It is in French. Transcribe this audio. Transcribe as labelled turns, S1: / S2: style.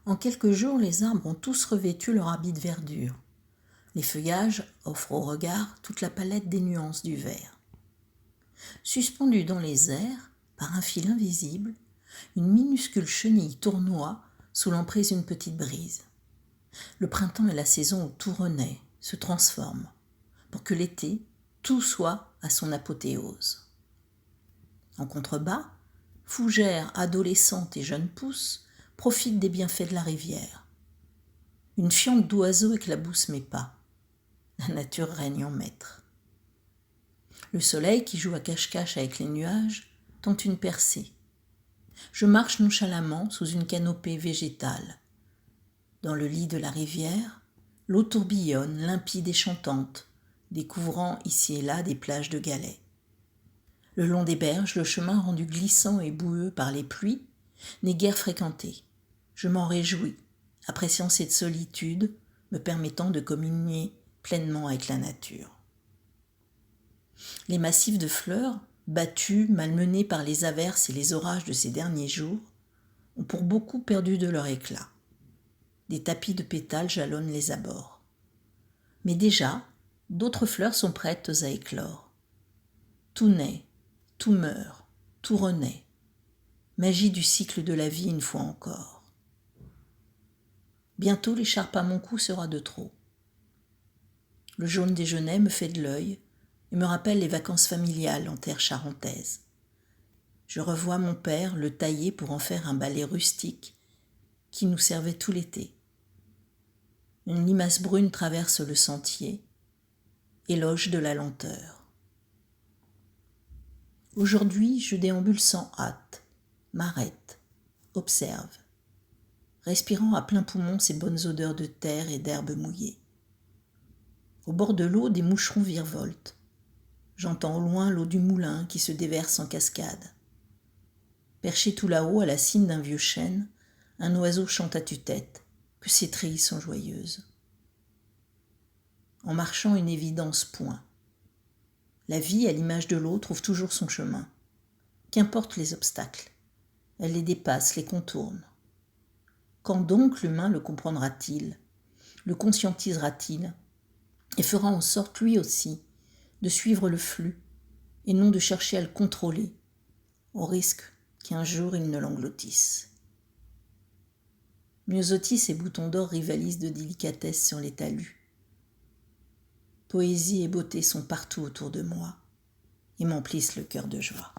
S1: En quelques jours, les arbres ont tous revêtu leur habit de verdure. Les feuillages offrent au regard toute la palette des nuances du vert. Suspendue dans les airs, par un fil invisible, une minuscule chenille tournoie sous l'emprise d'une petite brise. Le printemps est la saison où tout renaît, se transforme, pour que l'été, tout soit à son apothéose. En contrebas, fougères adolescentes et jeunes pousses profitent des bienfaits de la rivière. Une fiente d'oiseaux éclabousse mes pas. La nature règne en maître. Le soleil, qui joue à cache-cache avec les nuages, tente une percée. Je marche nonchalamment sous une canopée végétale. Dans le lit de la rivière, l'eau tourbillonne, limpide et chantante, découvrant ici et là des plages de galets. Le long des berges, le chemin rendu glissant et boueux par les pluies n'est guère fréquenté. Je m'en réjouis, appréciant cette solitude, me permettant de communier pleinement avec la nature. Les massifs de fleurs, battus, malmenés par les averses et les orages de ces derniers jours, ont pour beaucoup perdu de leur éclat. Des tapis de pétales jalonnent les abords. Mais déjà, d'autres fleurs sont prêtes à éclore. Tout naît, tout meurt, tout renaît. Magie du cycle de la vie une fois encore. Bientôt l'écharpe à mon cou sera de trop. Le jaune des genêts me fait de l'œil et me rappelle les vacances familiales en terre charentaise. Je revois mon père le tailler pour en faire un balai rustique qui nous servait tout l'été. Une limace brune traverse le sentier, éloge de la lenteur. Aujourd'hui, je déambule sans hâte, m'arrête, observe, respirant à plein poumon ces bonnes odeurs de terre et d'herbes mouillées. Au bord de l'eau, des moucherons virevoltent. J'entends au loin l'eau du moulin qui se déverse en cascade. Perché tout là-haut, à la cime d'un vieux chêne, un oiseau chante à tue-tête, que ses trilles sont joyeuses. En marchant, une évidence point. La vie, à l'image de l'eau, trouve toujours son chemin. Qu'importent les obstacles, elle les dépasse, les contourne. Quand donc l'humain le comprendra-t-il, le conscientisera-t-il, et fera en sorte, lui aussi, de suivre le flux, et non de chercher à le contrôler, au risque qu'un jour il ne l'engloutisse. Myosotis et Bouton d'Or rivalisent de délicatesse sur les talus. Poésie et beauté sont partout autour de moi et m'emplissent le cœur de joie.